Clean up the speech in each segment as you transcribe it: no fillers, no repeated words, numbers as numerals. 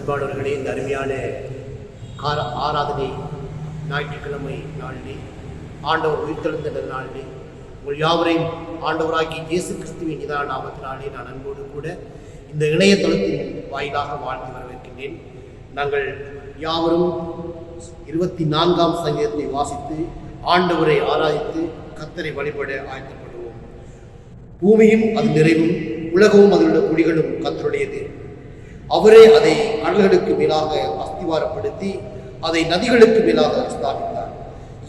அன்பானவர்களே, இந்த அருமையான ஆராதனை ஞாயிற்றுக்கிழமை நாளிலே ஆண்டவர் உயிர்த்தெழுந்த நாளிலே உங்கள் யாவரையும் ஆண்டவராகிய இயேசு கிறிஸ்துவின் நிதான நாமத்தினாலே நான் அன்போடு கூட இந்த இணையதளத்தின் வாயிலாக வாழ்த்து வரவேற்கின்றேன். நாங்கள் யாவரும் 24ஆம் சங்கீதத்தை வாசித்து ஆண்டவரை ஆராதித்து கர்த்தரை வழிபட ஆயத்தப்படுவோம். பூமியும் அது நிறைவும் உலகமும் அதிலுள்ள குடிகளும் கர்த்தருடையது. அவரே அதை கடல்களுக்கு மேலாக அஸ்திவாரப்படுத்தி அதை நதிகளுக்கு மேலாக ஸ்தாபித்தார்.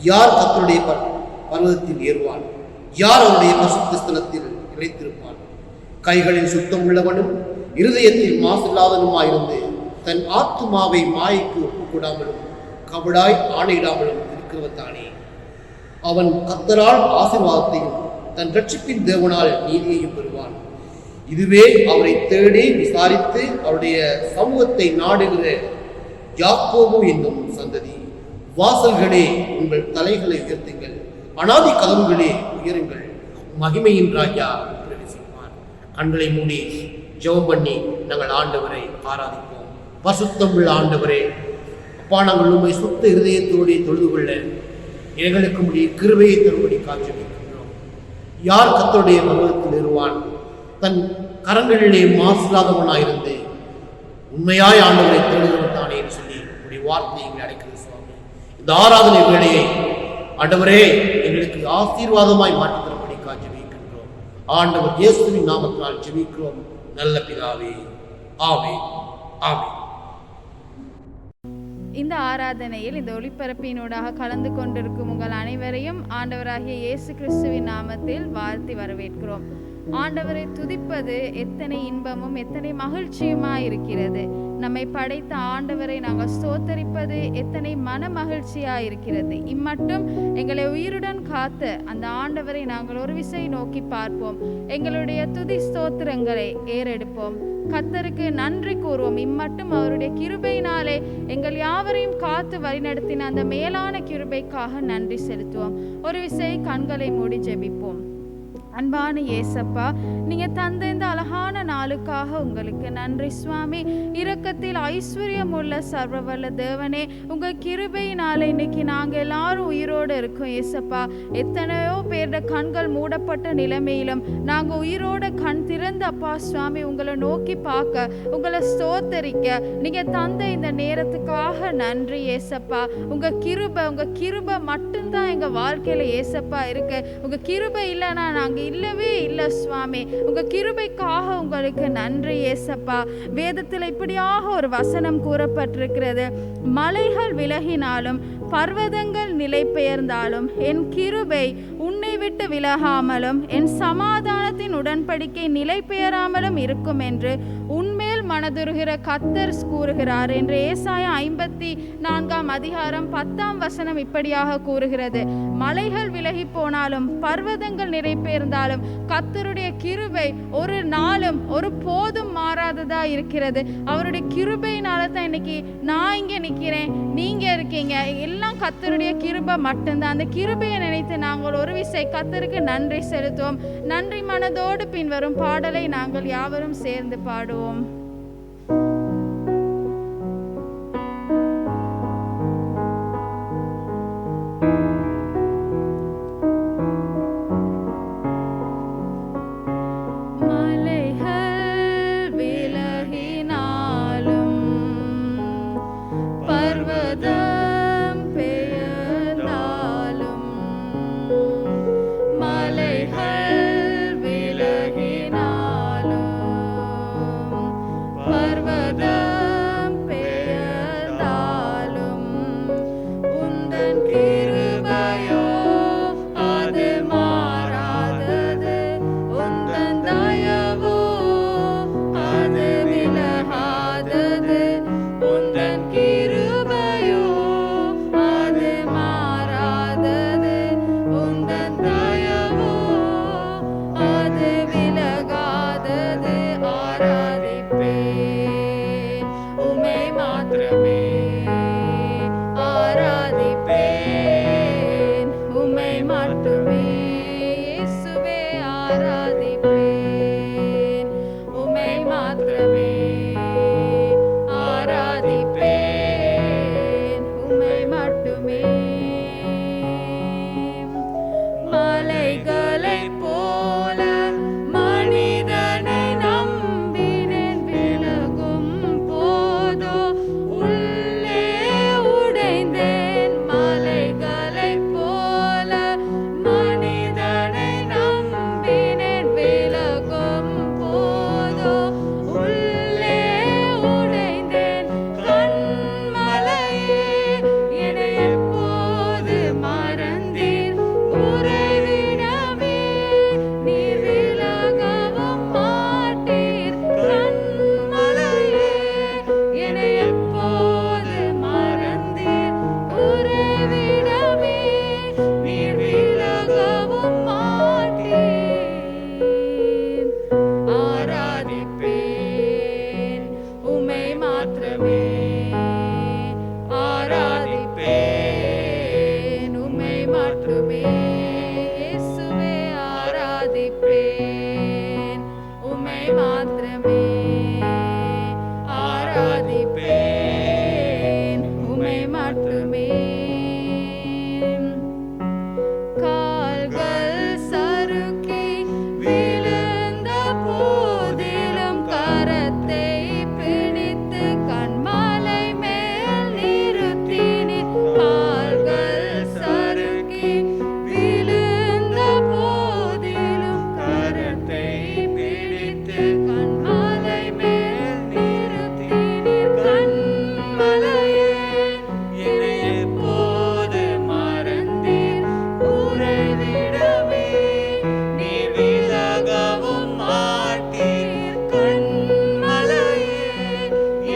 யார் கர்த்தருடைய பர்வதத்தில் ஏறுவான்? யார் அவருடைய பரிசுத்த ஸ்தலத்தில் நிலைத்திருப்பான்? கைகளில் சுத்தம் உள்ளவனும் இருதயத்தில் மாசில்லாதனுமாயிருந்து தன் ஆத்துமாவை மாயைக்கு ஒப்புக்கூடாமலும் கபடாய் ஆணையிடாமலும் இருக்கிறவத்தானே. அவன் கர்த்தரால் ஆசீர்வாதத்தையும் தன் ரட்சிப்பின் தேவனால் நீதியையும் பெறுவான். இதுவே அவரை தேடி விசாரித்து அவருடைய சமூகத்தை நாடுகிற யாக்கோபு என்னும் சந்ததி. வாசல்களே, உங்கள் தலைகளை உயர்த்துங்கள், அநாதி கதவுகளே உயருங்கள், மகிமையின் ராஜா பிரவேசிப்பார். கண்களை மூடி ஜெபம் பண்ணி நாங்கள் ஆண்டவரை ஆராதிப்போம். பரிசுத்தம் உள்ள ஆண்டவரே, அப்பா, நாங்கள் உண்மை சுத்த இருதயத்தோடு தொழுது கொள்ள எங்களுக்கு முடிய கிருபையை தரும்படி காட்சி வைக்கின்றோம். யார் கர்த்தருடைய பர்வதத்தில் ஏறுவான்? தன் கரங்களிலே மாசில்லாதவனாயிருந்து உண்மையாய் ஆண்டவரை தேடுகிறவன் தானே என்று சொல்லி உடைய வார்த்தையை எங்களை அடைக்கிறது சுவாமி. இந்த ஆராதனை வேளையை ஆண்டவரே எங்களுக்கு ஆசீர்வாதமாய் மாற்றி தரும்படி காட்சி வைக்கின்றோம். ஆண்டவர் இயேசுவின் நாமத்தினால் ஜெபிக்கிறோம் நல்ல பிதாவே, ஆமென், ஆமென். இந்த ஆராதனையில் இந்த ஒளிபரப்பினூடாக கலந்து கொண்டிருக்கும் உங்கள் அனைவரையும் ஆண்டவராகிய இயேசு கிறிஸ்துவின் நாமத்தில் வாழ்த்தி வரவேற்கிறோம். ஆண்டவரை துதிப்பது எத்தனை இன்பமும் எத்தனை மகிழ்ச்சியுமாய் இருக்கிறது. நம்மை படைத்த ஆண்டவரை நாங்கள் ஸ்தோத்தரிப்பது எத்தனை மன மகிழ்ச்சியாய் இருக்கிறது. இம்மட்டும் எங்களை உயிருடன் காத்த அந்த ஆண்டவரை நாங்கள் ஒரு விசை நோக்கி பார்ப்போம். எங்களுடைய துதி ஸ்தோத்திரங்களை ஏறெடுப்போம். கர்த்தருக்கு நன்றி கூறுவோம். இம்மட்டும் அவருடைய கிருபையினாலே எங்கள் யாவரையும் காத்து வழிநடத்தின அந்த மேலான கிருபைக்காக நன்றி செலுத்துவோம். ஒரு விசை கண்களை மூடி ஜெபிப்போம். அன்பான இயேசப்பா, நீங்க தந்த இந்த அழகான நாளுக்காக உங்களுக்கு நன்றி சுவாமி. இரக்கத்தில் ஐஸ்வர்யம் உள்ள சர்வவல்ல தேவனே, உங்க கிருபையினால இன்னைக்கு நாங்க எல்லாரும் உயிரோடு இருக்கோம் ஏசப்பா. எத்தனையோ பேருடைய கண்கள் மூடப்பட்ட நிலைமையிலும் நாங்க உயிரோட கண் திறந்த அப்பா சுவாமி உங்களை நோக்கி பார்க்க, உங்களை ஸ்தோத்தரிக்க நீங்க தந்த இந்த நேரத்துக்காக நன்றி ஏசப்பா. உங்க கிருபை மட்டும்தான் எங்க வாழ்க்கையில ஏசப்பா இருக்கு. உங்க கிருபை இல்லைன்னா நாங்க இல்லவே இல்லை சுவாமி. உங்க கிருபைக்காக உங்களுக்கு நன்றி ஏசப்பா. வேதத்தில் இப்படியாக ஒரு வசனம் கூறப்பட்டிருக்கிறது, மலைகள் விலகினாலும் பர்வதங்கள் நிலை பெயர்ந்தாலும் என் கிருபை உன்னை விட்டு விலகாமலும் என் சமாதானத்தின் உடன்படிக்கை நிலை பெயராமலும் இருக்கும் என்று உன்மேல் மனதுருகிற கர்த்தர் கூறுகிறார் என்று ஏசாயா 54ஆம் அதிகாரம் 10ஆம் வசனம் இப்படியாக கூறுகிறது. மலைகள் விலகி போனாலும் பர்வதங்கள் நிலை பெயர்ந்தாலும் கர்த்தருடைய கிருபை ஒரு நாளும் ஒரு போதும் மாறாததா இருக்கிறது. அவருடைய கிருபையினால தான் இன்னைக்கு நான் இங்க நிக்கிறேன், நீங்க இருக்கீங்க. எல்லாம் கர்த்தருடைய கிருபை மட்டும்தான். அந்த கிருபையை நினைத்து நாங்கள் ஒரு விசை கர்த்தருக்கு நன்றி செலுத்துவோம். நன்றி மனதோடு பின்வரும் பாடலை நாங்கள் யாவரும் சேர்ந்து பாடுவோம். உந்தன் கிருபையோ மட்டுமே. கால்கள் சறுக்கி விழுந்த போதிலும் கரத்தை பிடித்து கண்மாலை மேல் நிறுத்தினீர். கால்கள் சறுக்கி விழுந்த போதிலும் கரத்தை பிடித்து கண்மாலை மேல் நிறுத்தினீர். கண்மலையே என்னை எப்போது மறந்தீர். உறைவிடமே நீ விலகவும் மாட்டீர். கண்மலையே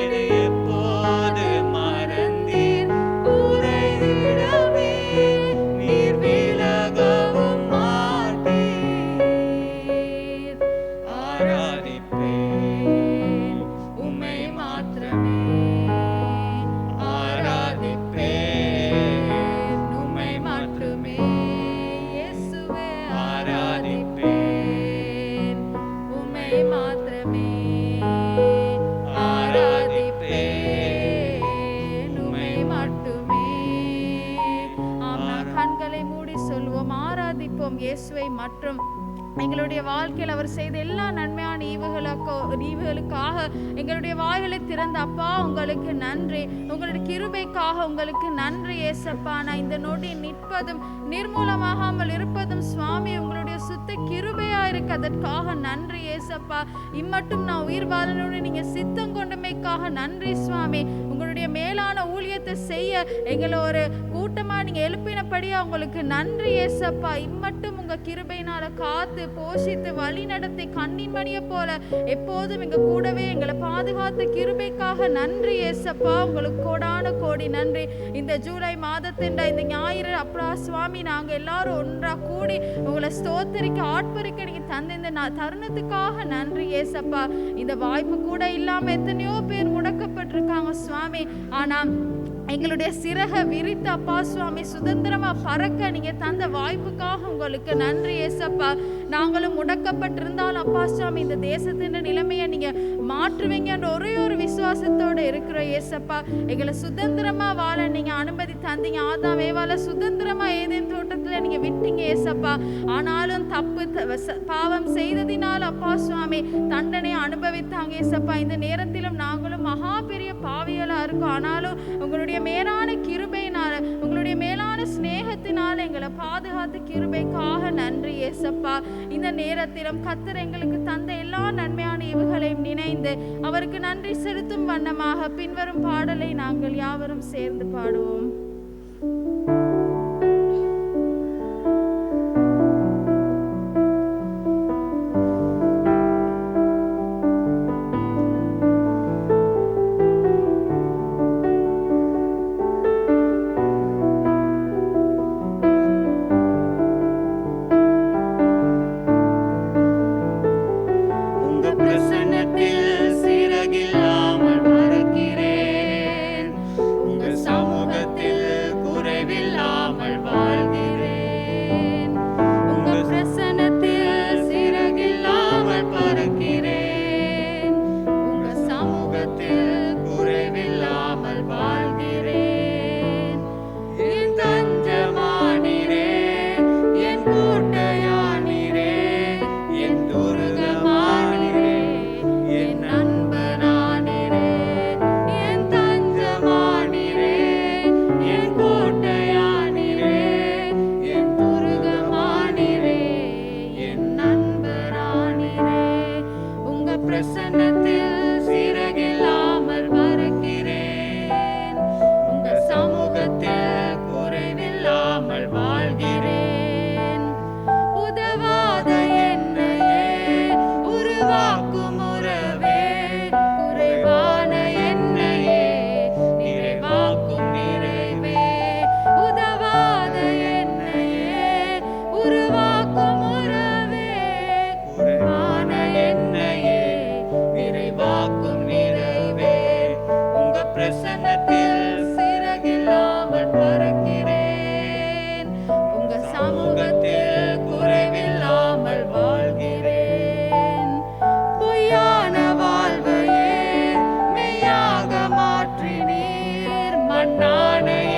என்னை எப்போது மறந்தீர். உறைவிடமே நீர் விலகவும் மாட்டீர். ஆராதிப்பேன் உம்மை மாத்திரமே. ஆராதிப்பேன் உம்மை மட்டுமே. இயேசுவே ஆராதிப்பேன் உம்மை மாத்திரமே. ஆராதிப்பேன் உம்மை மட்டுமே. ஆம், நாம் கண்களை மூடி சொல்வோம், ஆராதிப்போம் இயேசுவை மற்றும் எங்களுடைய வாழ்க்கையில் அவர் செய்த எல்லா நன்மையான ஈவுகளுக்காக எங்களுடைய வாய்களை திறந்த அப்பா உங்களுக்கு நன்றி. உங்களுடைய கிருபைக்காக உங்களுக்கு நன்றி ஏசப்பா. நான் இந்த நொடி நிற்பதும் நிர்மூலமாகாமல் இருப்பதும் சுவாமி உங்களுடைய சுத்த கிருபையா இருக்கு, அதற்காக நன்றி ஏசப்பா. இம்மட்டும் நான் உயிர் வாழணும்னு நீங்க சித்தம் கொண்டமைக்காக நன்றி சுவாமி. உங்களுடைய மேலான ஊழியத்தை செய்ய எங்களை ஒரு கூட்டமா நீங்க எழுப்பினபடியா உங்களுக்கு நன்றி ஏசப்பா. இம்மட்டும் உங்க கிருபையினால காத்து போஷித்து வழி நடத்தி கண்ணின் மணியை போல எப்போதும் எங்க கூடவே எங்களை பாதுகாத்த கிருபைக்காக நன்றி ஏசப்பா. உங்களுக்கு கோடான கோடி நன்றி. இந்த ஜூலை மாதத்தின் இந்த ஞாயிறு அப்பா சுவாமி நாங்க எல்லாரும் ஒன்றா கூடி உங்களை ஸ்தோத்தரிக்க ஆட்பரிக்க நீங்க தந்த இந்த தருணத்துக்காக நன்றி ஏசப்பா. இந்த வாய்ப்பு கூட இல்லாம எத்தனையோ பேர் முடக்கப்பட்டிருக்காங்க சுவாமி. ஆனா எங்களுடைய சிறகை விரித்து அப்பா சுவாமி சுதந்திரமா பறக்க நீங்க தந்த வாய்ப்புக்காக உங்களுக்கு நன்றி ஏசப்பா. நாங்களும் முடக்கப்பட்டிருந்தாலும் அப்பா சுவாமி இந்த தேசத்தின் நிலைமையை நீங்க மாற்றுவீங்கன்ற ஒரே ஒரு விசுவாசத்தோட இருக்கிற ஏசப்பா. எங்களை சுதந்திரமா வாழ நீங்க அனுமதி தந்தீங்க. ஆதாம் ஏவாள சுதந்திரமா ஏதேன் தோட்டத்துல நீங்க விட்டீங்க ஏசப்பா. ஆனாலும் தப்பு பாவம் செய்ததினால் அப்பா சுவாமி தண்டனை அனுபவித்தாங்க ஏசப்பா. இந்த நேரத்திலும் நாங்களும் மகா பெரிய பாவிகளா இருக்கோம். ஆனாலும் உங்களுடைய மேலான கிருபையினால உங்களுடைய மேலான ஸ்நேகத்தினால எங்களை பாதுகாத்து கிருபைக்காக நன்றி ஏசப்பா. இந்த நேரத்திலும் கர்த்தர் எங்களுக்கு தந்த எல்லா நன்மையான ஈவுகளையும் நினைந்து அவருக்கு நன்றி செலுத்தும் வண்ணமாக பின்வரும் பாடலை நாங்கள் யாவரும் சேர்ந்து பாடுவோம். நானே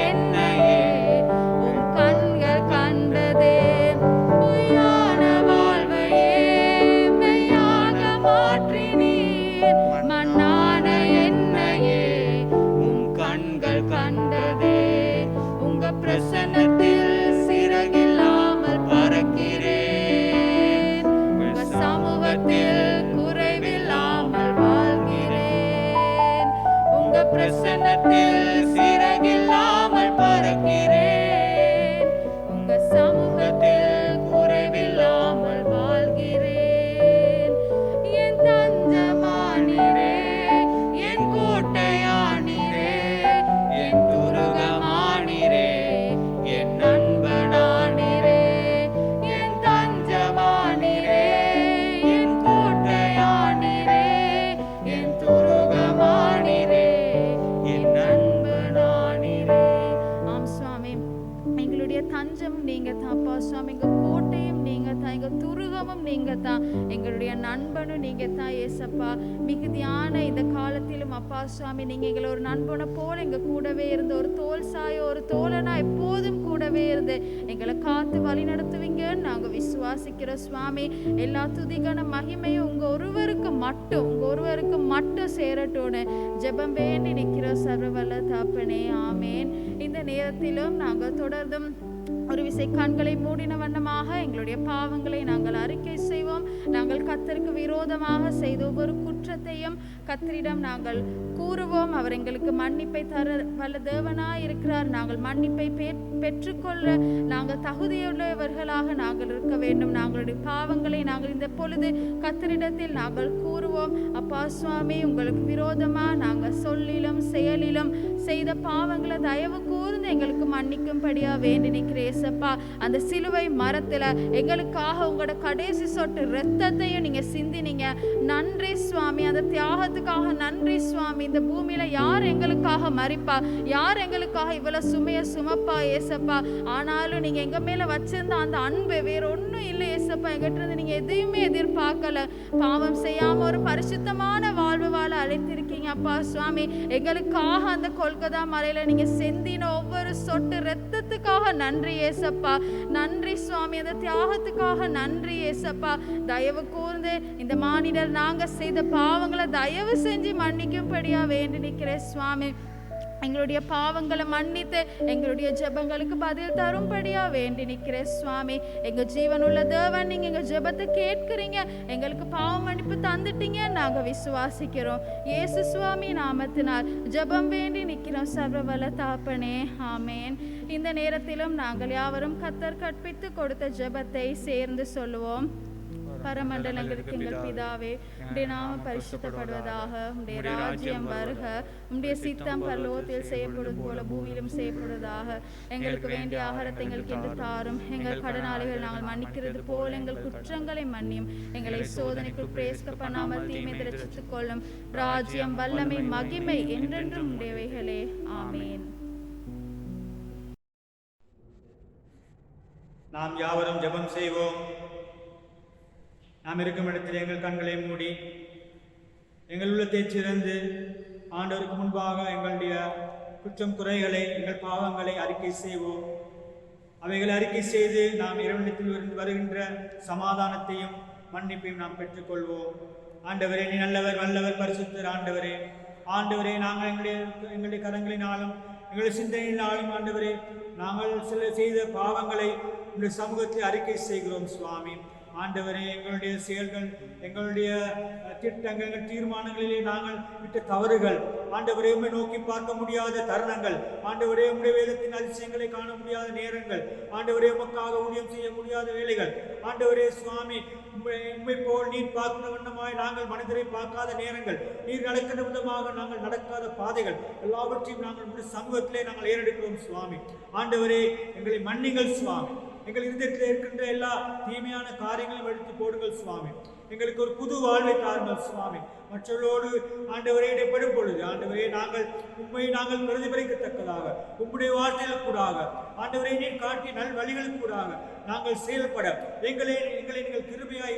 தஞ்சமும் நீங்க தான் அப்பா சுவாமி, எங்க கோட்டையும் நீங்க தான், எங்க துருகமும் நீங்க தான், எங்களுடைய நண்பனும் நீங்க தான் ஏசப்பா. மிகுதியான இந்த காலத்திலும் அப்பா சுவாமி, நீங்க எங்களை ஒரு நண்பனை போல எங்க கூடவே இருந்து, ஒரு தோல் சாய ஒரு தோழனா எப்போதும் கூடவே இருந்து எங்களை காத்து வழி நடத்துவீங்கன்னு நாங்க விசுவாசிக்கிறோம் சுவாமி. எல்லா துதிக்கான மகிமையும் உங்க ஒருவருக்கு மட்டும் சேரட்டும்னு ஜெபம் வேண்டி நிற்கிறோம் சர்வவல்ல தகப்பனே, ஆமேன். இந்த நேரத்திலும் நாங்கள் தொடர்ந்தும் ஒரு விசை கண்களை மூடின வண்ணமாக எங்களுடைய பாவங்களை நாங்கள் அறிக்கை செய்வோம். நாங்கள் கர்த்தருக்கு விரோதமாக செய்த ஒவ்வொரு குற்றத்தையும் கர்த்தரிடம் நாங்கள் கூறுவோம். அவர் எங்களுக்கு மன்னிப்பை தர வல்ல தேவனாய் இருக்கிறார். நாங்கள் மன்னிப்பை பெற்றுக்கொள்ள நாங்கள் தகுதியுள்ளவர்களாக நாங்கள் இருக்க வேண்டும். நாங்களுடைய பாவங்களை நாங்கள் இந்த பொழுது கர்த்தரிடத்தில் நாங்கள் கூறுவோம். அப்பா சுவாமி, உங்களுக்கு விரோதமா நாங்கள் சொல்லிலும் செயலிலும் செய்த பாவங்களை தயவு கூர்ந்து எங்களுக்கு மன்னிக்கும்படியா வேண்டி நிற்கிறேன் ஏசப்பா. அந்த சிலுவை மரத்துல எங்களுக்காக உங்களோட கடைசி சொட்டு ரத்தத்தையும் நீங்க சிந்தினீங்க. நன்றி சுவாமி, அந்த தியாகத்துக்காக நன்றி சுவாமி. இந்த பூமியில யார் எங்களுக்காக மரிப்பா, யார் எங்களுக்காக இவ்வளவு சுமைய சுமப்பா ஏசப்பா. ஆனாலும் நீங்க எங்க மேல வச்சிருந்த அந்த அன்பு வேற ஒன்றும் இல்லை ஏசப்பா. எங்கிட்ட இருந்து நீங்க எதையுமே எதிர்பார்க்கல. பாவம் செய்யாம ஒரு பரிசுத்தமான வாழ்வு வாழ அழைத்திருக்கீங்க அப்பா சுவாமி. எங்களுக்காக அந்த கொல்கத்தா மலையில நீங்க செந்தின ஒவ்வொரு சொட்டு ரத்தத்துக்காக நன்றி ஏசப்பா. நன்றி சுவாமி, அந்த தியாகத்துக்காக நன்றி ஏசப்பா. தயவு கூர்ந்து இந்த மானிடர் நாங்க செய்த பாவங்களை தயவு செஞ்சு மன்னிக்கும்படியா வேண்டி நிற்கிறேன் சுவாமி. எங்களுடைய பாவங்களை மன்னித்து எங்களுடைய ஜெபங்களுக்கு பதில் தரும்படியா வேண்டி நிற்கிறேன் சுவாமி. எங்க ஜீவனுள்ள தேவன், நீங்க எங்க ஜெபத்தை கேட்கிறீங்க, எங்களுக்கு பாவ மன்னிப்பு தந்துட்டீங்க நாங்க விசுவாசிக்கிறோம். இயேசு சுவாமி நாமத்தினால் ஜெபம் வேண்டி நிற்கிறோம் சர்வவல்ல தகப்பனே, ஆமேன். இந்த நேரத்திலும் நாங்கள் யாவரும் கர்த்தர் கற்பித்து கொடுத்த ஜெபத்தை சேர்ந்து சொல்லுவோம். பரமண்டலங்களுக்கு எங்கள் பிதாவே, உம்முடைய நாமம் பரிசுத்தப்படுவதாக, உம்முடைய ராஜ்யம் வருக, உம்முடைய சித்தம் பரலோகத்தில் செய்யப்படுவது போல பூமியிலும் செய்யப்படுவதாக. எங்களுக்கு வேண்டிய ஆகாரத்தை எங்களுக்கு இன்று தாரும். எங்கள் கடனாளிகள் நாங்கள் மன்னிக்கிறது போல எங்கள் குற்றங்களை மன்னியும். எங்களை சோதனைக்குள் பிரவேசிக்க பண்ணாமல் தீமை ரட்சித்துக் கொள்ளும். ராஜ்யம் வல்லமை மகிமை என்றென்றும் உடையவைகளே, ஆமேன். நாம் யாவரும் ஜெபம் செய்வோம். நாம் இருக்கும் இடத்தில் எங்கள் கண்களை மூடி எங்கள் உள்ளத்தை சிறந்து ஆண்டவருக்கு முன்பாக எங்களுடைய குற்றம் குறைகளை, எங்கள் பாவங்களை அறிக்கை செய்வோம். அவைகளை அறிக்கை செய்து நாம் இறைவனிடத்தில் இருந்து வருகின்ற சமாதானத்தையும் மன்னிப்பையும் நாம் பெற்றுக்கொள்வோம். ஆண்டவரே, நீ நல்லவர், வல்லவர், பரிசுத்தர். ஆண்டவரே, நாங்கள் எங்களுடைய கரங்களினாலும் எங்களுடைய சிந்தனையினாலும் ஆண்டவரே, நாங்கள் சில செய்த பாவங்களை உங்களுடைய சமூகத்தில் அறிக்கை செய்கிறோம் சுவாமி. ஆண்டவரே, எங்களுடைய செயல்கள், எங்களுடைய திட்டங்கள், தீர்மானங்களிலே நாங்கள் விட்ட தவறுகள், ஆண்டவரே, உம்மை நோக்கி பார்க்க முடியாத தருணங்கள், ஆண்டவரே, உம்முடைய வேதத்தின் அதிசயங்களை காண முடியாத நேரங்கள், ஆண்டவரே, உமக்காக ஊழியம் செய்ய முடியாத வேலைகள், ஆண்டவரே சுவாமி, உம்மை போல் நீர் பார்க்கிற வண்ணமாய் நாங்கள் மனிதரை பார்க்காத நேரங்கள், நீர் நடக்கிற விதமாக நாங்கள் நடக்காத பாதைகள் எல்லாவற்றையும் நாங்கள் உம்முடைய சமூகத்திலே நாங்கள் ஏறெடுக்கிறோம் சுவாமி. ஆண்டவரே, எங்களை மன்னிங்கள் சுவாமி. எங்கள் இதயத்தில் இருக்கின்ற எல்லா தீமையான காரியங்களையும் எடுத்து போடுங்கள் சுவாமி. எங்களுக்கு ஒரு புது வாழ்வை தாருங்கள் சுவாமி. மற்றவர்களோடு ஆண்டவரே இடைப்படும் பொழுது ஆண்டவரே, நாங்கள் பிரதிபலிக்கத்தக்கதாக உம்முடைய வார்த்தைகள் கூடாக ஆண்டவரே, நீர் காட்டிய நல் வழிகளுக்கு கூடாக நாங்கள் செயல்பட எங்களை நீங்கள் கிருபையாய்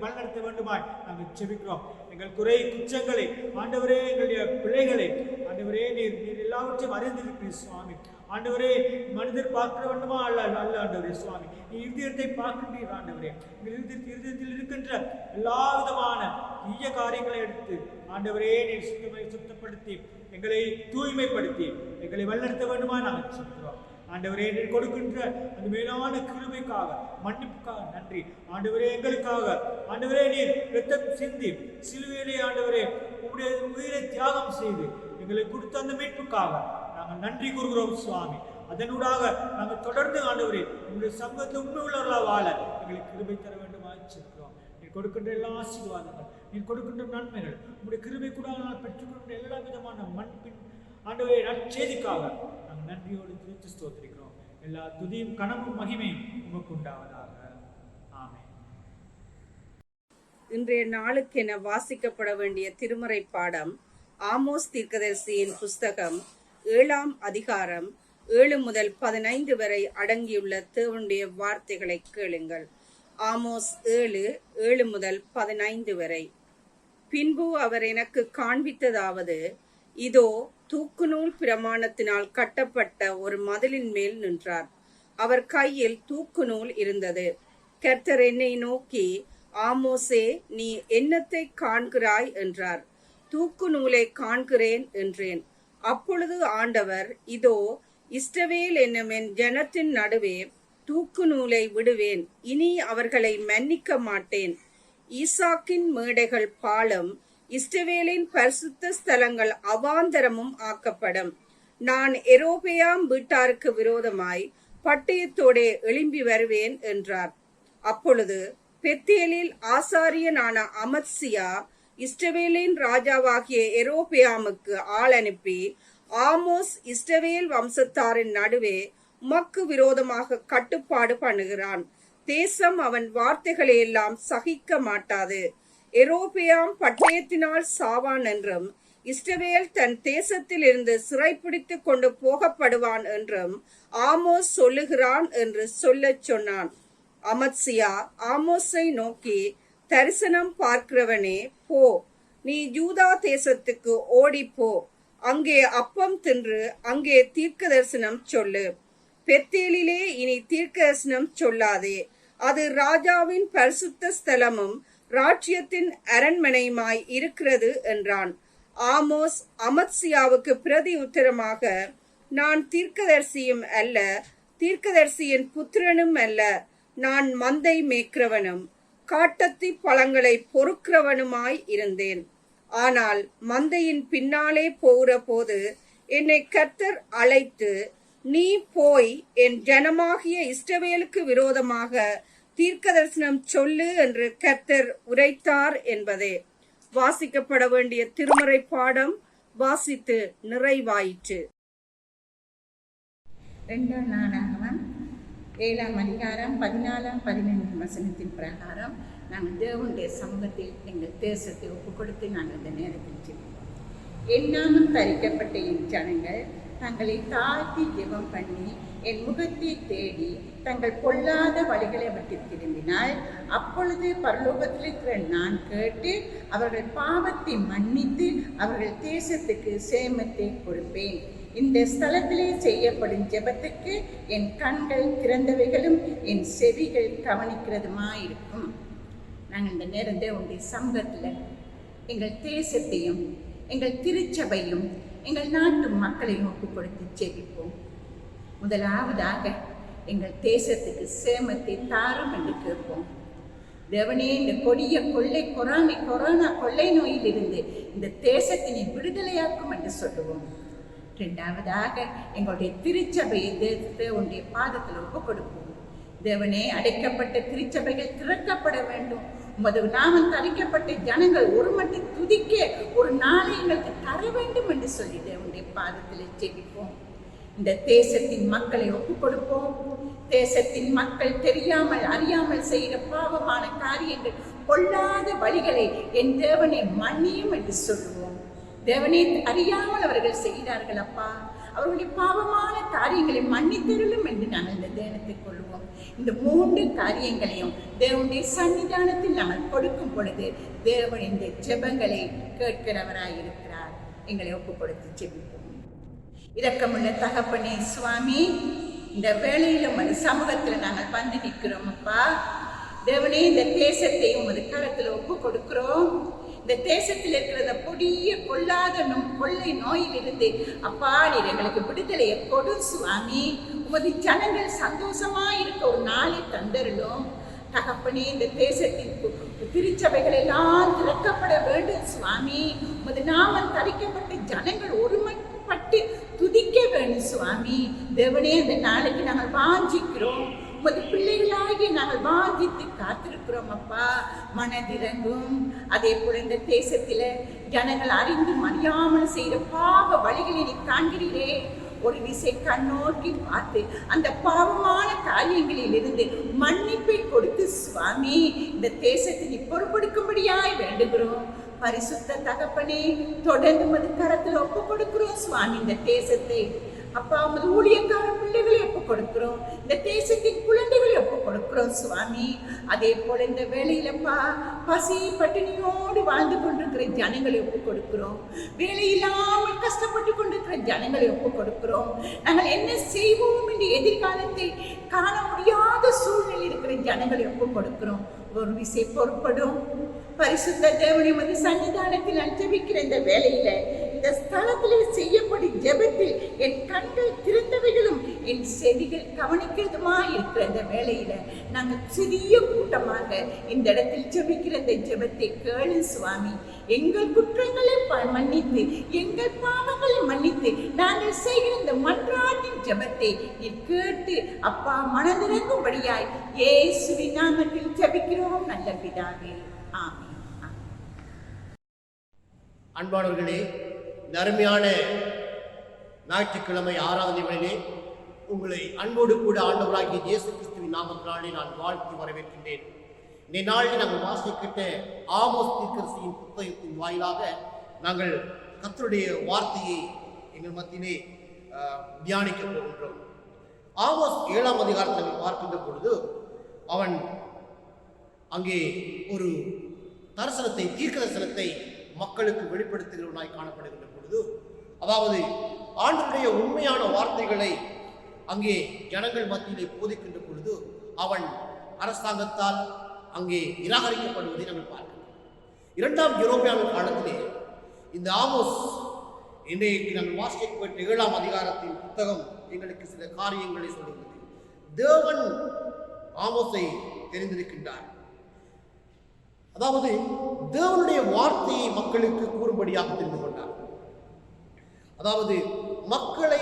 வழிநடத்த வேண்டுமாய் நாங்கள் செபிக்கிறோம். எங்கள் குறை குற்றங்களை ஆண்டவரே, எங்களுடைய பிள்ளைகளை ஆண்டவரே, நீர் எல்லாவற்றையும் அறிந்திருக்கிறீர் சுவாமி. ஆண்டவரே, மனிதர் பார்க்கிற வேண்டுமா அல்ல ஆண்டவரே சுவாமி, நீ இருதயத்தை பார்க்கின்றீர் ஆண்டவரே. இருதயத்தில் இருக்கின்ற எல்லா விதமான தீய காரியங்களை எடுத்து ஆண்டவரே, நீர் சுத்தப்படுத்தி எங்களை தூய்மைப்படுத்தி எங்களை வழிநடத்த வேண்டுமா நாங்கள் சொல்கிறோம். ஆண்டவரே, நீர் கொடுக்கின்ற அந்த மேலான கிருபைக்காக, மன்னிப்புக்காக நன்றி ஆண்டவரே. எங்களுக்காக ஆண்டவரே, நீர் இரத்தம் சிந்தி சிலுவையிலே ஆண்டவரே உம்முடைய உயிரை தியாகம் செய்து எங்களை கொடுத்த அந்த மீட்புக்காக நாங்கள் நன்றி கூறுகிறோம் சுவாமி. அதனூடாக நாங்கள் தொடர்ந்து ஆண்டவரே உங்களுடைய சமூகத்தில் உண்மை உள்ளவர்களாக வாழ எங்களுக்கு கிருபை தர வேண்டுமாய் சொல்கிறோம். நீர் கொடுக்கின்ற எல்லா ஆசீர்வாதங்கள், நீர் கொடுக்கின்ற நன்மைகள், உங்களுடைய கிருபை கூட நாங்கள் பெற்றுக்கொண்ட எல்லா விதமான மண்பின் ஆண்டவரே நற்செய்திக்காக நாங்கள் நன்றியோடு துதித்து ஸ்தோத்திரிக்கிறோம். எல்லா துதியும் கனமும் மகிமையும் உமக்கு உண்டாவதாக. ஆமென். இன்றைய நாளுக்கென வாசிக்கப்பட வேண்டிய திருமறை பாடம் ஆமோஸ் தீர்க்கதரிசியின் புஸ்தகம் 7ஆம் அதிகாரம் 7 முதல் 15 வரை அடங்கியுள்ள தேவனுடைய வார்த்தைகளை கேளுங்கள். ஆமோஸ் 7 முதல் 15 வரை. பின்பு அவர் எனக்கு காண்பித்ததாவது, இதோ தூக்குநூல் பிரமாணத்தினால் கட்டப்பட்ட ஒரு மதிலின் மேல் நின்றார். அவர் கையில் தூக்குநூல் இருந்தது. கர்த்தர் என்னை நோக்கி, ஆமோசே, நீ என்னத்தை காண்கிறாய் என்றார். தூக்கு நூலை காண்கிறேன் என்றேன். அப்பொழுது ஆண்டவர், இதோ இஸ்ரவேல் என்னும் என் ஜனத்தின் நடுவே தூக்கு நூலை விடுவேன், இனி அவர்களை மன்னிக்க மாட்டேன். ஈசாக்கின் மேடைகள் பாலம், இஸ்ரவேலின் பரிசுத்த ஸ்தலங்கள் அவாந்தரமும் ஆக்கப்படும். நான் எரோபெயாம் வீட்டாருக்கு விரோதமாய் பட்டயத்தோடே எழும்பி வருவேன் என்றார். அப்பொழுது பெத்தேலில் ஆசாரியனான அமத்சியா இஸ்ரவேலின் ராஜாவாகிய எரோபெயாமுக்கு ஆள் அனுப்பி, ஆமோஸ் இஸ்ரவேல் வம்சத்தாரின் நடுவே உமக்கு விரோதமாக கட்டுப்பாடு பண்ணுகிறான். தேசம் அவன் வார்த்தைகளை எல்லாம் சகிக்க மாட்டாது. எரோபெயாம் பட்டயத்தினால் சாவான் என்றும் இஸ்ரவேல் தன் தேசத்தில் இருந்து சிறைப்பிடித்து கொண்டு போகப்படுவான் என்றும் ஆமோஸ் சொல்லுகிறான் என்று சொல்லச் சொன்னான். அமத்சியா ஆமோஸை நோக்கி, தரிசனம் பார்க்கிறவனே, போ, நீ யூதா தேசத்துக்கு ஓடிப்போ, அங்கே அப்பம் தின்று அங்கே தீர்க்க தரிசனம் சொல்லு. பெத்தேலிலே இனி தீர்க்க தரிசனம் சொல்லாதே, அது ராஜாவின் பரிசுத்த ஸ்தலமும் ராஜ்யத்தின் அரண்மனையுமாய் இருக்கிறது என்றான். ஆமோஸ் அமத்சியாவுக்கு பிரதி உத்தரமாக, நான் தீர்க்கதரிசியும் அல்ல, தீர்க்கதரிசியின் புத்திரனும் அல்ல, நான் மந்தை மேய்க்கிறவனும் காட்டத்தி பழங்களை பொறுக்கிறவனுமாய் இருந்தேன். ஆனால் மந்தையின் பின்னாலே போகிற போது என்னை கர்த்தர் அழைத்து, நீ போய் என் ஜனமாகிய இஸ்ரவேலுக்கு விரோதமாக தீர்க்க தரிசனம் சொல்லு என்று கர்த்தர் உரைத்தார் என்பதே. வாசிக்கப்பட வேண்டிய திருமறை பாடம் வாசித்து நிறைவாயிற்று. 2 நாளாகமம் 7ஆம் அதிகாரம் 14-15 வசனத்தின் பிரகாரம் நாங்கள் தேவனுடைய சமூகத்தில் எங்கள் தேசத்தை ஒப்புக் கொடுத்து நாங்கள் இந்த நேரத்தில் ஜெபிப்போம். என்னாலும் தரிக்கப்பட்ட என் ஜனங்கள் தங்களை தாழ்த்தி ஜெபம் பண்ணி என் முகத்தை தேடி தங்கள் பொல்லாத வழிகளை விட்டு திரும்பினால், அப்பொழுது பரலோகத்தில் இருக்கிற நான் கேட்டு அவர்கள் பாவத்தை மன்னித்து அவர்கள் தேசத்துக்கு சேமத்தை கொடுப்பேன். இந்த ஸ்தலத்திலே செய்யப்படும் ஜெபத்துக்கு என் கண்கள் திறந்தவைகளும் என் செவிகள் கவனிக்கிறதுமாயிருக்கும். நாங்கள் இந்த நேரத்தை உங்களுடைய சமூகத்தில் எங்கள் தேசத்தையும் எங்கள் திருச்சபையும் எங்கள் நாட்டு மக்களையும் ஒப்புக் கொடுத்து ஜெபிப்போம். முதலாவதாக எங்கள் தேசத்துக்கு சேமத்தை தாரும் என்று கேட்போம். தேவனே, இந்த கொடிய கொரோனா கொள்ளை நோயிலிருந்து இந்த தேசத்தினை விடுதலையாக்கும் என்று சொல்லுவோம். 2வதாக எங்களுடைய திருச்சபையை தேசத்தை உன்னுடைய பாதத்தில் ஒப்புக் கொடுப்போம். தேவனே, அடைக்கப்பட்ட திருச்சபைகள் திறக்கப்பட வேண்டும். உமது நாமம் தரிக்கப்பட்ட ஜனங்கள் ஒரு மட்டும் துதிக்க ஒரு நாளை எங்களுக்கு தர வேண்டும் என்று சொல்லி தேவனுடைய பாதத்தில் ஜெபிப்போம். இந்த தேசத்தின் மக்களை ஒப்புக் கொடுப்போம். தேசத்தின் மக்கள் தெரியாமல் அறியாமல் செய்கிற பாவமான காரியங்கள், பொல்லாத வழிகளை என் தேவனை மன்னியும் என்று சொல்லுவோம். தேவனே, அறியாமல் அவர்கள் செய்கிறார்கள் அப்பா, அவர்களுடைய பாவமான காரியங்களை மன்னித்தருளும் என்று நாங்கள் இந்த தேவனத்தை கொள்வோம். இந்த 3 காரியங்களையும் தேவனுடைய சன்னிதானத்தில் நாங்கள் கொடுக்கும் பொழுது தேவன் இந்த ஜெபங்களை கேட்கிறவராயிருக்கிறார். எங்களை ஒப்புக் கொடுத்து ஜெபிப்போம். இரக்கமுள்ள தகப்பனே சுவாமி, இந்த வேளையிலும் அது சமூகத்தில் நாங்கள் வந்து நிற்கிறோம் அப்பா. தேவனே, இந்த தேசத்தையும் உமது கரத்தில் ஒப்புக் கொடுக்கிறோம். இந்த தேசத்தில் இருக்கிற இந்த பொடிய கொள்ளாத கொள்ளை நோயிலிருந்து அப்பா நீர் எங்களுக்கு விடுதலையை கொடு சுவாமி. உமது ஜனங்கள் சந்தோஷமா இருக்க ஒரு நாளை தந்தருளும் தகப்பனே. இந்த தேசத்தின் திருச்சபைகள் எல்லாம் திறக்கப்பட வேண்டும் சுவாமி. உமது நாமம் தரிக்கப்பட்ட ஜனங்கள் ஒருமைப்பட்டு துதிக்க வேண்டும் சுவாமி. தேவனே, அந்த நாளைக்கு நாங்கள் வாஞ்சிக்கிறோம். உமது பிள்ளைகளாகி நாங்கள் வாஞ்சித்து காத்திருக்கிறோம் அப்பா. மனதிறங்கும். அதே போல இந்த தேசத்துல ஜனங்கள் அறிந்தும் அறியாமல் செய்கிற பாவ வழிகளை நீ காண்கிறீரே. ஒரு விசை கண்ணோக்கி பார்த்து அந்த பாவமான காரியங்களில் இருந்து மன்னிப்பை கொடுத்து சுவாமி இந்த தேசத்தை நீ பொறுப்பெடுக்கும்படியாய் வேண்டுகிறோம். பரிசுத்த தகப்பனே, தொடர்ந்து மது கரத்தில் ஒப்புக் கொடுக்கிறோம் சுவாமி இந்த தேசத்தை. அப்பா உமது ஊழியக்கார பிள்ளைகளை ஒப்புக் கொடுக்கிறோம், இந்த தேசத்தின் குழந்தைகளை ஒப்புக் கொடுக்கிறோம் சுவாமி. அதே போல இந்த வேலையிலப்பா பசி பட்டினியோடு வாழ்ந்து கொண்டிருக்கிற ஜனங்களை ஒப்புக் கொடுக்கிறோம், வேலை இல்லாமல் கஷ்டப்பட்டு கொண்டிருக்கிற ஜனங்களை ஒப்புக் கொடுக்கிறோம். நாங்கள் என்ன செய்வோம் என்று எதிர்காலத்தை காண முடியாத சூழ்நிலை இருக்கிற ஜனங்களை ஒப்புக் கொடுக்கிறோம். ஒரு விசை பொறுப்படும் பரிசுத்த தேவனை வந்து சன்னிதானத்தில் நான் ஜெபிக்கிற இந்த வேலையில, இந்த ஸ்தலத்திலே செய்யப்படும் ஜெபத்தில் என் கண்கள் திறந்தவைகளும் என் செவிகள் கவனிக்கிறதுமா இருக்கிற இந்த வேலையில நாங்கள் சிறிய கூட்டமாக இந்த இடத்தில் ஜெபிக்கிற இந்த ஜெபத்தை கேளு சுவாமி. எங்கள் குற்றங்களை மன்னித்து, எங்கள் பாவங்களை மன்னித்து நாங்கள் செய்கிற இந்த மன்றாட்டின் ஜெபத்தை நீ கேட்டு அப்பா மனதிறங்கும்படியாய் இயேசுவின் நாமத்தில் ஜெபிக்கிறோம் நல்ல பிதாவே, ஆமென். அன்பானவர்களே, இந்த அருமையான ஞாயிற்றுக்கிழமை ஆராதனைகளிலே உங்களை அன்போடு கூட ஆண்டவராகிய இயேசு கிறிஸ்துவின் நாமத்தினாலே நான் வாழ்த்தி வரவேற்கின்றேன். இந்த நாளில் நாங்கள் வாசிக்கிட்ட ஆமோஸ் தீர்க்கதரிசியின் புத்தகத்தின் வாயிலாக நாங்கள் கர்த்தருடைய வார்த்தையை எங்கள் மத்தியிலே தியானிக்க போகின்றோம். ஆமோஸ் 7ஆம் அதிகாரத்தை நாங்கள் பார்க்கின்ற பொழுது அவன் அங்கே ஒரு தரிசனத்தை, தீர்க்க தரிசனத்தை மக்களுக்கு வெளிப்படுத்துகிறவனாய் காணப்படுகின்ற பொழுது, அதாவது ஆண்டவருடைய உண்மையான வார்த்தைகளை அங்கே ஜனங்கள் மத்தியிலே போதிக்கின்ற பொழுது அவன் அரசாங்கத்தால் அங்கே நிராகரிக்கப்படுவதை நாங்கள் பார்க்கிறோம். 2ஆம் யெரொபெயாம் காலத்திலே இந்த ஆமோஸ் இன்றைக்கு நாங்கள் வாசிக்கப்பட்ட 7ஆம் அதிகாரத்தின் புத்தகம் எங்களுக்கு சில காரியங்களை சொல்லுகிறது. தேவன் ஆமோஸை தெரிந்திருக்கின்றார். அதாவது தேவனுடைய வார்த்தையை மக்களுக்கு கூறும்படியாக தெரிந்து கொண்டார். அதாவது மக்களை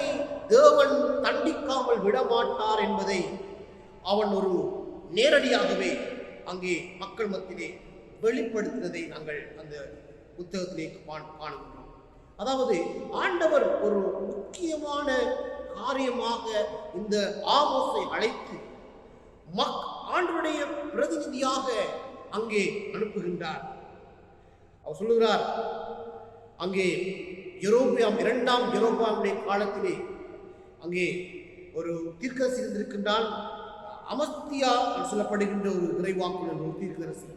தேவன் தண்டிக்காமல் விடமாட்டார் என்பதை அவன் ஒரு நேரடியாகவே அங்கே மக்கள் மத்தியிலே வெளிப்படுத்தினதை நாங்கள் அந்த புத்தகத்திலே காணுகின்றோம். அதாவது ஆண்டவர் ஒரு முக்கியமான காரியமாக இந்த ஆமோஸை அழைத்து ஆண்டவருடைய பிரதிநிதியாக அங்கே அனுப்புகின்றார். அவர் சொல்லுகிறார், அங்கே யெரொபெயாம் 2ஆம் யெரொபெயாமுடைய காலத்திலே அங்கே ஒரு தீர்க்கதரிசி இருந்திருக்கின்றான். அமஸ்தியா சொல்லப்படுகின்ற ஒரு இறைவாக்குனர், ஒரு தீர்க்கதரிசி.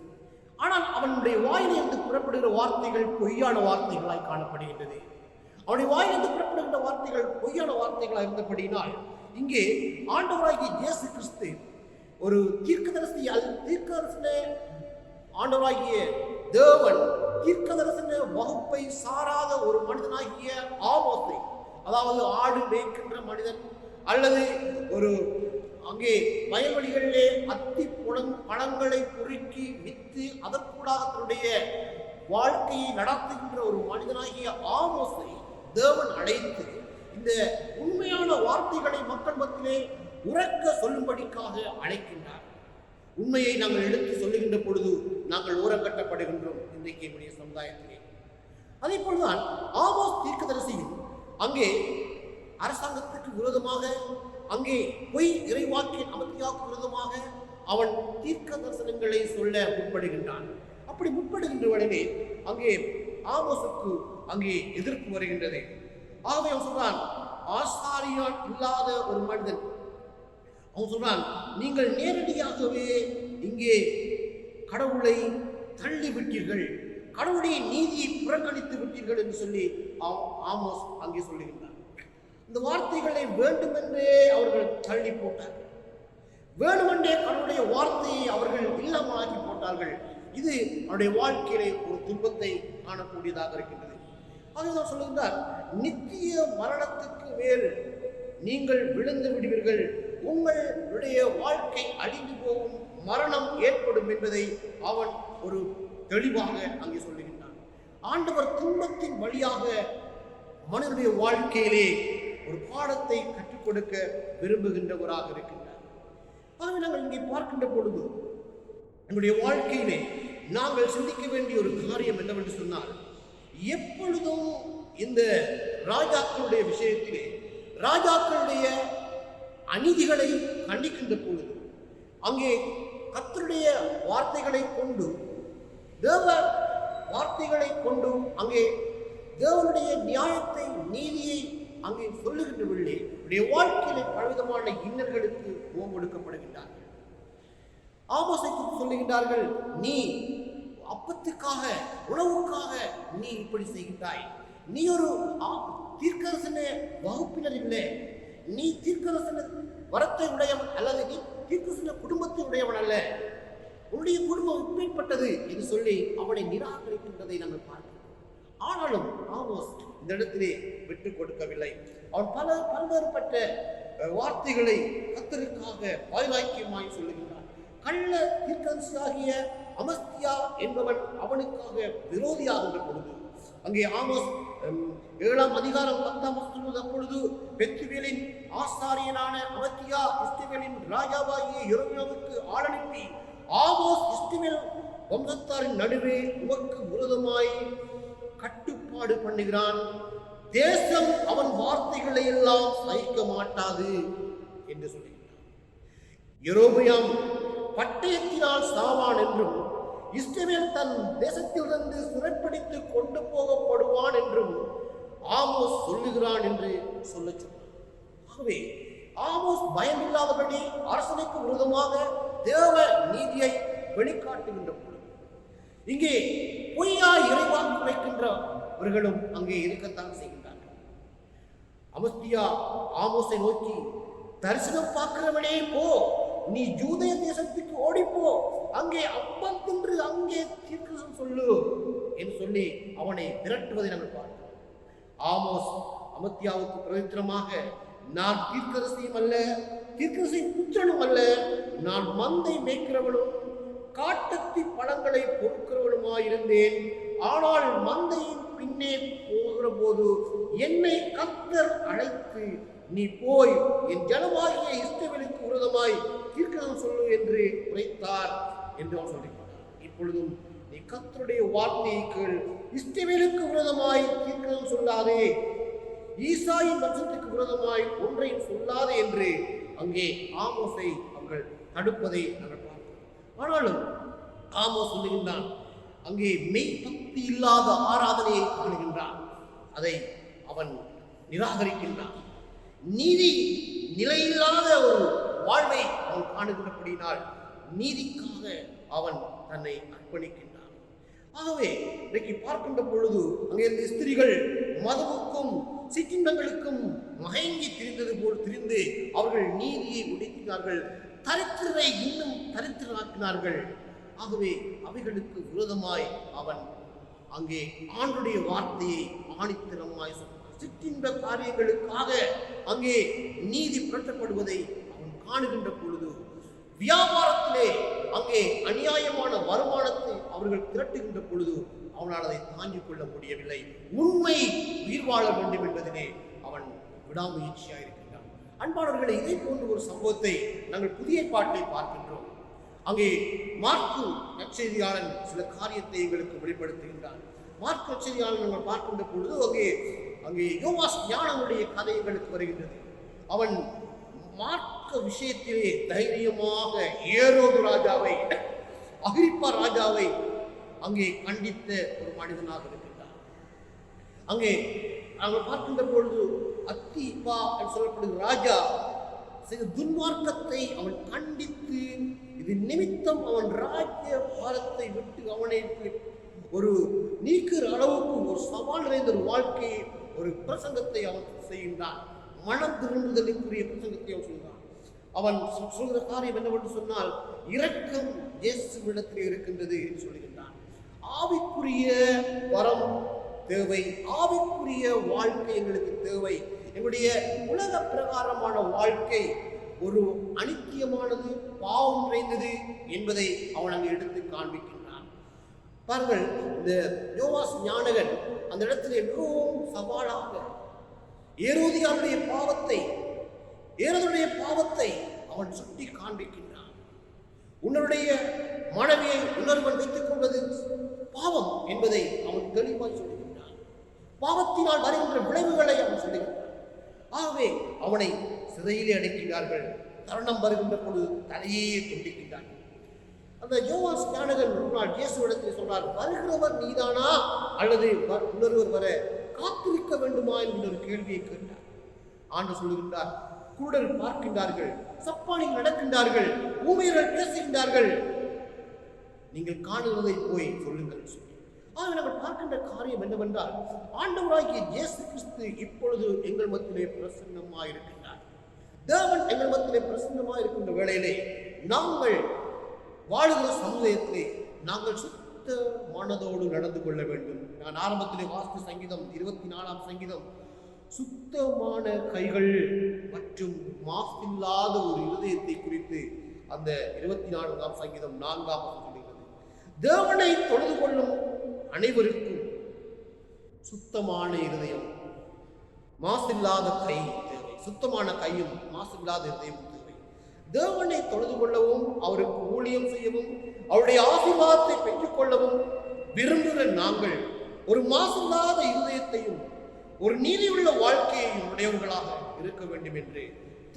ஆனால் அவனுடைய வாயிலிருந்து புறப்படுகிற வார்த்தைகள் பொய்யான வார்த்தைகளாய் காணப்படுகின்றது. அவனுடைய வாயிலிருந்து புறப்படுகின்ற வார்த்தைகள் பொய்யான வார்த்தைகளாக இருந்தபடியினால் இங்கே ஆண்டவராகிய இயேசு கிறிஸ்து ஒரு தீர்க்கதரிசன ஆண்டவராகிய தேவன் தீர்க்கதரிசன வகுப்பை சாராத ஒரு மனிதனாகிய ஆமோஸை, அதாவது ஆடு மேய்க்கின்ற மனிதன் அல்லது ஒரு அங்கே வயல்வெளிகளிலே அத்தி பழங்களை பொறுக்கி விற்று அதற்கூடாக தன்னுடைய வாழ்க்கையை நடத்துகின்ற ஒரு மனிதனாகிய ஆமோஸை தேவன் அழைத்து இந்த உண்மையான வார்த்தைகளை மக்கள் மத்தியிலே உறக்க சொல்லும்படிக்காக அழைக்கின்றார். உண்மையை நாங்கள் எடுத்து சொல்லுகின்ற பொழுது நாங்கள் ஓரங்கட்டப்படுகின்றோம் இன்றைக்கு என்னுடைய சமுதாயத்திலே. அதே போலதான் ஆமோஸ் தீர்க்கதரிசியும் அங்கே அரசாங்கத்துக்கு விரோதமாக, அங்கே பொய் இறைவாக்கின் அமர்த்தியாவுக்கு விரோதமாக அவன் தீர்க்க தரிசனங்களை சொல்ல முற்படுகின்றான். அப்படி முற்படுகின்ற உடனே அங்கே ஆமோஸுக்கு அங்கே எதிர்ப்பு வருகின்றது. ஆகவே அவன் சொல்றான், ஆசாரியால் இல்லாத ஒரு மனிதன், அவன் சொல்றான், நீங்கள் நேரடியாகவே இங்கே கடவுளை தள்ளி விட்டீர்கள், கடவுளுடைய நீதியை புறக்கணித்து விட்டீர்கள் என்று சொல்லி ஆமோஸ் அங்கே சொல்லுகின்றார். இந்த வார்த்தைகளை வேண்டுமென்றே அவர்கள் தள்ளி போட்டார்கள். வேண்டுமென்றே கடவுளுடைய வார்த்தையை அவர்கள் இல்லாமலாக்கி போட்டார்கள். இது அவருடைய வாழ்க்கையிலே ஒரு துன்பத்தை காணக்கூடியதாக இருக்கின்றது. அதுதான் சொல்லுகின்றார், நித்திய மரணத்துக்கு மேல் நீங்கள் விழுந்து விடுவீர்கள், உங்களுடைய வாழ்க்கை அழிந்து போகும், மரணம் ஏற்படும் என்பதை அவன் ஒரு தெளிவாக அங்கே சொல்லுகின்றான். ஆண்டவர் துன்பத்தின் வழியாக மனிதனுடைய வாழ்க்கையிலே ஒரு பாடத்தை கற்றுக் கொடுக்க விரும்புகின்றவராக இருக்கின்றார். ஆகவே நாங்கள் இங்கே பார்க்கின்ற பொழுது நம்முடைய வாழ்க்கையிலே நாங்கள் சிந்திக்க வேண்டிய ஒரு காரியம் என்னவென்று சொன்னால், எப்பொழுதும் இந்த ராஜாக்களுடைய விஷயத்திலே ராஜாக்களுடைய அநீதிகளை கண்டிக்கின்ற பொழுது அங்கே கர்த்தருடைய வார்த்தைகளை கொண்டு, தேவ வார்த்தைகளை கொண்டு அங்கே தேவனுடைய நியாயத்தை, நீதியை அங்கே சொல்லுகின்றவர்களே உடைய வாழ்க்கையிலே பலவிதமான இன்னல்களுக்கு ஓம் கொடுக்கப்படுகின்றார்கள். ஆமோஸை சொல்லுகின்றார்கள், நீ அப்பத்துக்காக உணவுக்காக நீ இப்படி செய்கின்றாய், நீ ஒரு தீர்க்கதரிசன வகுப்பினர் இல்லை, நீ தீர்க்கதரிசன வரத்தை உடையவன் அல்லது நீ தீர்க்கதரிசன குடும்பத்தை உடையவன் அல்ல, உன்னுடைய குடும்பம் இப்பேற்பட்டது என்று சொல்லி அவனை நிராகரிக்கின்றதை நாங்கள் பார்க்கிறோம். ஆனாலும் ஆமோஸ் இந்த இடத்திலே விட்டுக் கொடுக்கவில்லை. அவன் பல்வேறுபட்ட வார்த்தைகளை கர்த்தருக்காக வாய்வாக்கியமாய் சொல்லுகின்றான். கள்ள தீர்க்கதரிசியாகிய அமஸ்தியா என்பவன் அவனுக்காக விரோதியாகின்ற பொழுது அங்கே ஆமோஸ் 7ஆம் அதிகாரம் 10ஆம் வசனம், அப்பொழுது பெத்துவேலின் ஆசாரியனான அமஸ்தியா இஸ்ரவேலின் ராஜாவாகிய யெரொபெயாமுக்கு ஆள் அனுப்பி, ஆமோஸ் இஸ்ரவேல் வம்சத்தாரின் நடுவே உமக்கு விரோதமாய் கட்டுப்பாடு பண்ணுகிறான், தேசம் அவன் வார்த்தைகளை எல்லாம் சகிக்க மாட்டாது என்று சொல்லுகிறார். யெரொபெயாம் பட்டயத்தினால் சாவான் என்றும் இஸ்ரவேல் தன் தேசத்திலிருந்து சிறைப்பிடித்து கொண்டு போகப்படுவான் என்றும் ஆமோஸ் சொல்லுகிறான் என்று சொல்ல சொன்னார். ஆகவே ஆமோஸ் பயமில்லாதபடி அரசனுக்கு விரோதமாக தேவ நீதியை வெளிக்காட்டுகின்ற பொழுது இங்கே பொய்யா இறைவாக்கு வைக்கின்றவர்களும் அங்கே இருக்கத்தான் செய்கின்றார்கள். அமஸ்தியா ஆமோஸை நோக்கி, தரிசனம் பார்க்கிறவனே போ, நீ யூதேய தேசத்துக்கு ஓடிப்போ, அங்கே அப்பம் தின்று அங்கே தீர்க்கதரிசனம் சொல்லு என்று சொல்லி அவனை விரட்டுவதை நாங்கள் பார்க்கிறோம். ஆமோஸ் அமஸ்தியாவுக்கு பிரதித்திரமாக, நான் தீர்க்கதரிசியும் அல்ல, தீர்க்கதரிசியின் புத்திரனும் அல்ல, நான் மந்தை மேய்க்கிறவனும் காட்டத்தி பழங்களை பொறுக்கிறவனுமாயிருந்தேன். ஆனால் மந்தையின் பின்னே போகிற போது என்னை கர்த்தர் அழைத்து, நீ போய் என் ஜனமாகிய இஸ்ரவேலுக்கு விரோதமாய் தீர்க்கதரிசனம் சொல்லு என்று உரைத்தார் என்று அவர் சொல்கிறார். இப்பொழுதும் நீ கர்த்தருடைய வார்த்தையை கேள், இஸ்ரவேலுக்கு விரோதமாய் தீர்க்கதரிசனம் சொல்லாதே, ஈசாயின் வம்சத்துக்கு விரோதமாய் ஒன்றையும் சொல்லாதே என்று அங்கே ஆமோஸை அவர்கள் தடுப்பதை நாங்கள் பார்க்கிறோம். ஆனாலும் ஆமோஸ் சொல்லுகின்றான், அங்கே மெய் பக்தி இல்லாத ஆராதனையை காணுகின்றான், அதை அவன் நிராகரிக்கின்றான். நீதி நிலையில்லாத ஒரு வாழ்வை அவன் காணுகின்றபடியினால் நீதிக்காக அவன் தன்னை அர்ப்பணிக்கின்றான். ஆகவே இன்றைக்கு பார்க்கின்ற பொழுது அங்கிருந்த ஸ்திரீகள் மதுவுக்கும் சிற்றின்பங்களுக்கும் மயங்கி திரிந்தது போல் திரிந்து அவர்கள் நீதியை உடைக்கிறார்கள், தரித்திரரை இன்னும் தரித்திரனாக்கினார்கள். ஆகவே அவைகளுக்கு விரோதமாய் அவன் அங்கே ஆண்டுடைய வார்த்தையை ஆணித்தரமாய் சொன்னான். சிற்றின்ப காரியங்களுக்காக அங்கே நீதி புரட்டப்படுவதை அவன் காணுகின்ற பொழுது, வியாபாரத்திலே அங்கே அநியாயமான வருமானத்தை அவர்கள் திரட்டுகின்ற பொழுது அவனால் அதை தாங்கிக் கொள்ள முடியவில்லை. உண்மை உயிர் வாழ வேண்டும் என்பதிலே அவன் விடாமுயற்சியாக இருக்கின்றான். அன்பானவர்களை, இதை போன்ற ஒரு சம்பவத்தை நாங்கள் புதிய பாட்டில் பார்க்கின்றோம். அங்கே மார்க்கு நற்செய்தியாளன் சில காரியத்தை எங்களுக்கு வெளிப்படுத்துகின்றான். மார்க்கு நற்செய்தியாளன் நாங்கள் பார்க்கின்ற பொழுது அங்கே யோவாஸ் ஞானனுடைய கதை எங்களுக்கு வருகின்றது. அவன் மார்க்க விஷயத்திலே தைரியமாக ஏரோது ராஜாவை, அகிரிப்பா ராஜாவை அங்கே கண்டித்த ஒரு மனிதனாக இருக்கின்றார். அங்கே நாங்கள் பார்க்கின்ற பொழுது அத்திப்பா என்று சொல்லப்படுகிற ராஜா சில துன்மார்க்கத்தை அவன் கண்டித்து, இது நிமித்தம் அவன் ராஜ்ய பாரத்தை விட்டு அவனை ஒரு நீக்கிற அளவுக்கு ஒரு சவால் நிறைந்த ஒரு வாழ்க்கையை, ஒரு பிரசங்கத்தை அவன் செய்கின்றான். மனம் திரும்புதலுக்குரிய பிரசங்கத்தை அவன் சொல்கிறான். அவன் சொல்கிற காரியம் என்னவென்று சொன்னால், இரக்கம் இயேசுவிடத்தில் இருக்கின்றது என்று சொல்கின்றான். ஆவிக்குரிய வரம் தேவை, ஆவிக்குரிய வாழ்க்கை எங்களுக்கு தேவை. எங்களுடைய உலக பிரகாரமான வாழ்க்கை ஒரு அனித்தியமானது, பாவம் நிறைந்தது என்பதை அவன் அங்கே எடுத்து காண்பிக்கின்றான். பாருங்கள், இந்த யோவாஸ் ஞானகன் அந்த இடத்திலே மிகவும் சவாலாக ஏரோதியாருடைய பாவத்தை அவன் சுட்டி காண்பிக்கின்றான். உன்னுடைய மனைவியை உணர்வன் வைத்துக் கொள்வது பாவம் என்பதை அவன் தெளிவாய் சொல்லுகின்றான். பாவத்தினால் வருகின்ற விளைவுகளை அவன் சொல்லுகின்றான். ஆகவே அவனை சிறையிலே அடைக்கிறார்கள். தருணம் வருகின்ற பொழுது தலையே துண்டிக்கின்றான். அந்த யோவாஸ் ஞானகன் ஒரு நாள் இயேசுவிடத்தில் சொல்றார், வருகிறவர் நீதானா அல்லது இன்னொருவர் வர காத்திருக்க வேண்டுமா என்ற ஒரு கேள்வியை கேட்டார். ஆண்டவர் சொல்லுகின்றார், குருடர்கள் பார்க்கின்றார்கள், சப்பானிகள் நடக்கின்றார்கள், ஊமையர்கள் பேசுகின்றார்கள், நீங்கள் காணுவதை போய் சொல்லுங்கள். ஆக நாங்கள் பார்க்கின்ற காரியம் என்னவென்றால், ஆண்டவராகிய இயேசு கிறிஸ்து இப்பொழுது எங்கள் மத்தியிலே பிரசன்னமாயிருக்கின்றார். தேவன் எங்கள் மத்தியிலே பிரசன்னமாயிருக்கின்ற வேளையிலே நாங்கள் வாழுகிற சமுதாயத்திலே நாங்கள் சுத்த மனதோடு நடந்து கொள்ள வேண்டும். நான் ஆரம்பத்திலே வாசித்த சங்கீதம் 24ஆம் சங்கீதம், சுத்தமான கைகள் மற்றும் மாசில்லாத ஒரு இருதயத்தை குறித்து அந்த 24ஆம் சங்கீதம் 4ஆம் சொல்லுகிறது. தேவனை தொழுது கொள்ளும் அனைவருக்கும் சுத்தமான இருதயம், மாசில்லாத கை தேவை. சுத்தமான கையும் மாசில்லாத இருதயம் தேவை. தேவனை தொழுது கொள்ளவும், அவருக்கு ஊழியம் செய்யவும், அவருடைய ஆசீர்வாதத்தை பெற்றுக் கொள்ளவும் விரும்புகிற நாங்கள் ஒரு மாசில்லாத இருதயத்தையும் ஒரு நீதியுள்ள வாழ்க்கையையும் உடையவர்களாக இருக்க வேண்டும் என்று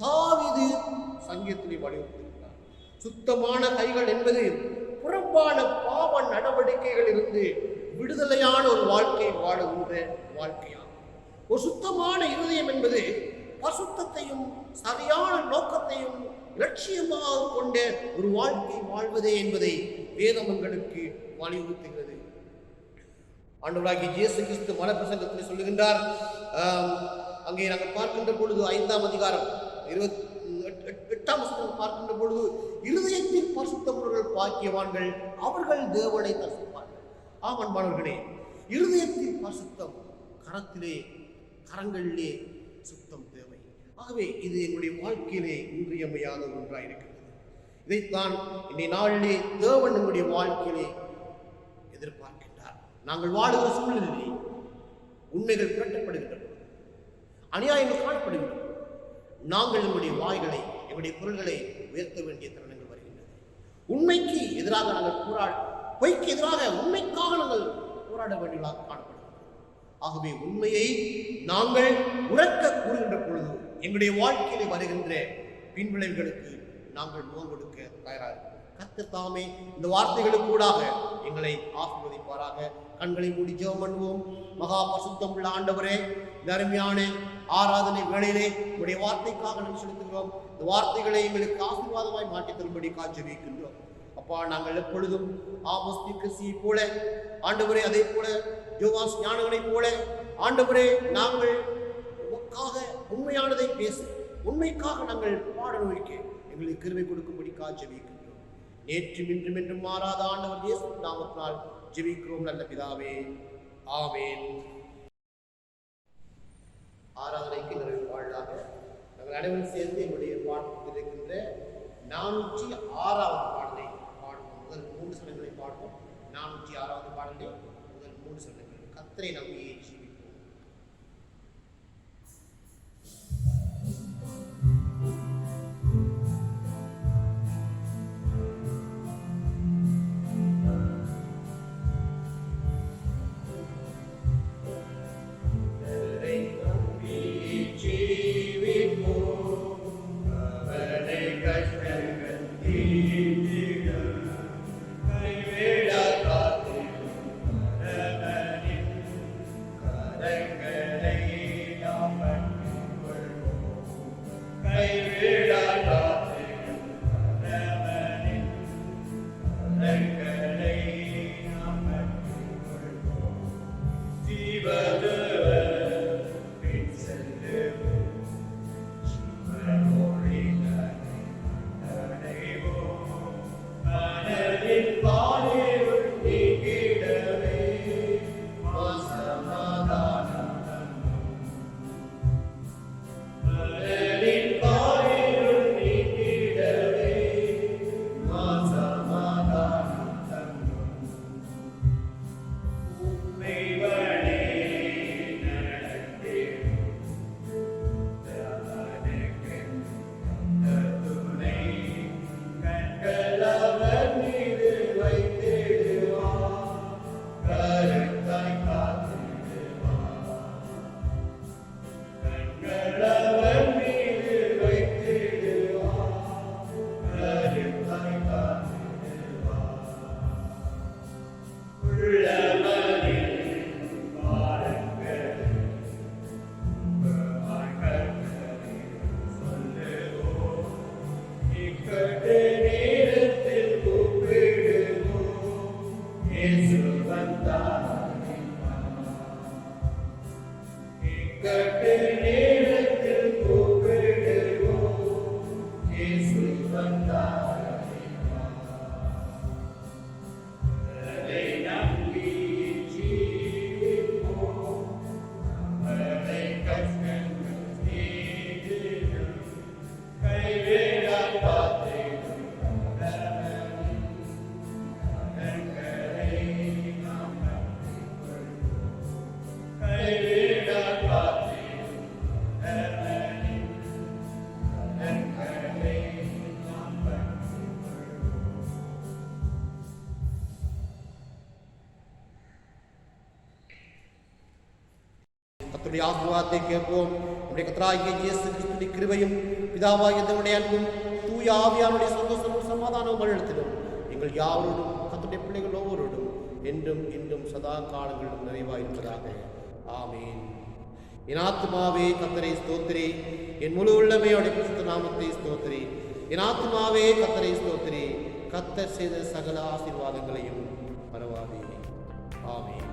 தாவீது சங்கீதத்திலே வலியுறுத்துகிறார். சுத்தமான கைகள் என்பது புறம்பான பாவ நடவடிக்கைகள் இருந்து விடுதலையான ஒரு வாழ்க்கை வாழுகின்ற வாழ்க்கையாகும். ஒரு சுத்தமான இருதயம் என்பது பசுத்தத்தையும் சரியான நோக்கத்தையும் லட்சியமாக கொண்ட ஒரு வாழ்க்கை வாழ்வதே என்பதை வேதம் எங்களுக்கு வலியுறுத்துகிறது. ஆண்டவராகிய இயேசு கிறிஸ்து மனப்பிரசங்கத்தில் சொல்லுகின்றார். அங்கே நாங்கள் பார்க்கின்ற பொழுது 5ஆம் அதிகாரம் 28ஆம் வசனம் பார்க்கின்ற பொழுது, இருதயத்தில் பரிசுத்தமுள்ளவர்கள் பாக்கியவான்கள், அவர்கள் தேவனை தரிசிப்பார்கள். அன்பானவர்களே, இருதயத்தில் பரிசுத்தம், கரங்களிலே சுத்தம் தேவை. ஆகவே இது எங்களுடைய வாழ்க்கையிலே இன்றியமையாத ஒன்றாக இருக்கிறது. இதைத்தான் இன்றைய நாளிலே தேவன் எங்களுடைய வாழ்க்கையிலே எதிர்பார்க்கின்றார். நாங்கள் வாழுகிற சூழ்நிலையில் உண்மைகள் புரட்டப்படுகின்றன, அநியாயங்கள் காணப்படுகின்றன. நாங்கள் எங்களுடைய வாய்களை, எங்களுடைய குரல்களை உயர்த்த வேண்டிய தருணங்கள் வருகின்றன. உண்மைக்கு எதிராக நாங்கள் பொய்க்கு எதிராக உண்மைக்காக நாங்கள் போராட வேண்டியதாக காணப்படுகிறது. ஆகவே உண்மையை நாங்கள் உரக்க கூறுகின்ற பொழுது எங்களுடைய வாழ்க்கையிலே வருகின்ற பின்விளைவுகளுக்கு நாங்கள் முகம் கொடுக்க தயாராக இருக்கிறோம். கர்த்தர் தாமே இந்த வார்த்தைகளுக்கூடாக எங்களை ஆசீர்வதிப்பாராக. கண்களை மூடி ஜெபம் பண்ணுவோம். மகா பரிசுத்தம் உள்ள ஆண்டவரே, இந்த அருமையான ஆராதனை வேளையிலே உங்களுடைய வார்த்தைக்காக நாங்கள் செலுத்துகிறோம். இந்த வார்த்தைகளை எங்களுக்கு ஆசீர்வாதமாய் மாற்றி தரும்படி காட்சியிருக்கின்றோம். அப்பா, நாங்கள் எப்பொழுதும் ஆமோஸ் தீர்க்கதரிசியை போல ஆண்டவரே, அதே போல யோவான் ஞானகனைப் போல ஆண்டவரே, நாங்கள் உமக்காக உண்மையானதை பேச, உண்மைக்காக நாங்கள் பாடல் வைக்க எங்களுக்கு கிருபை கொடுக்கும்படி ஜெபிக்கின்றோம். நேற்றும் இன்றும் என்றும் மாறாத ஆண்டவர் இயேசு நாமத்தினால் ஜெபிக்கிறோம் நல்ல பிதாவே, ஆமென். ஆராதனைக்கு நிறைவு வாழாக நாங்கள் அனைவரும் சேர்ந்து எங்களுடைய பாடத்தில் இருக்கின்ற 406வது பாடலை பாடுவோம். முதல் 3 சரணங்களை பாடுவோம். 406வது பாடலை முதல் 3 சரணங்கள். கர்த்தரை நம்பி ஜீவிப்போம். கர்த்தருடைய ஆசீர்வாதத்தை கேட்போம். நம்முடைய கர்த்தராகிய இயேசு கிறிஸ்துவின் கிருபையும் பிதாவாகிய தேவனுடைய அன்பும் தூய ஆவியானுடைய சந்தோஷமும் சமாதானமும் வழிநடத்திடும் எங்கள் யாவரோடும் கர்த்தருடைய பிள்ளைகள் ஒவ்வொருவரோடும் என்றும் இன்றும் சதா காலங்களிலும் நிறைவாயிருப்பதாக. ஆமீன். என் ஆத்துமாவே கர்த்தரை ஸ்தோத்திரி, என் முழு உள்ளமே அவருடைய பரிசுத்த நாமத்தை ஸ்தோத்திரி. என் ஆத்துமாவே கர்த்தரை ஸ்தோத்திரி, கர்த்தர் செய்த சகல ஆசீர்வாதங்களையும் மறவாதே. ஆமீன்.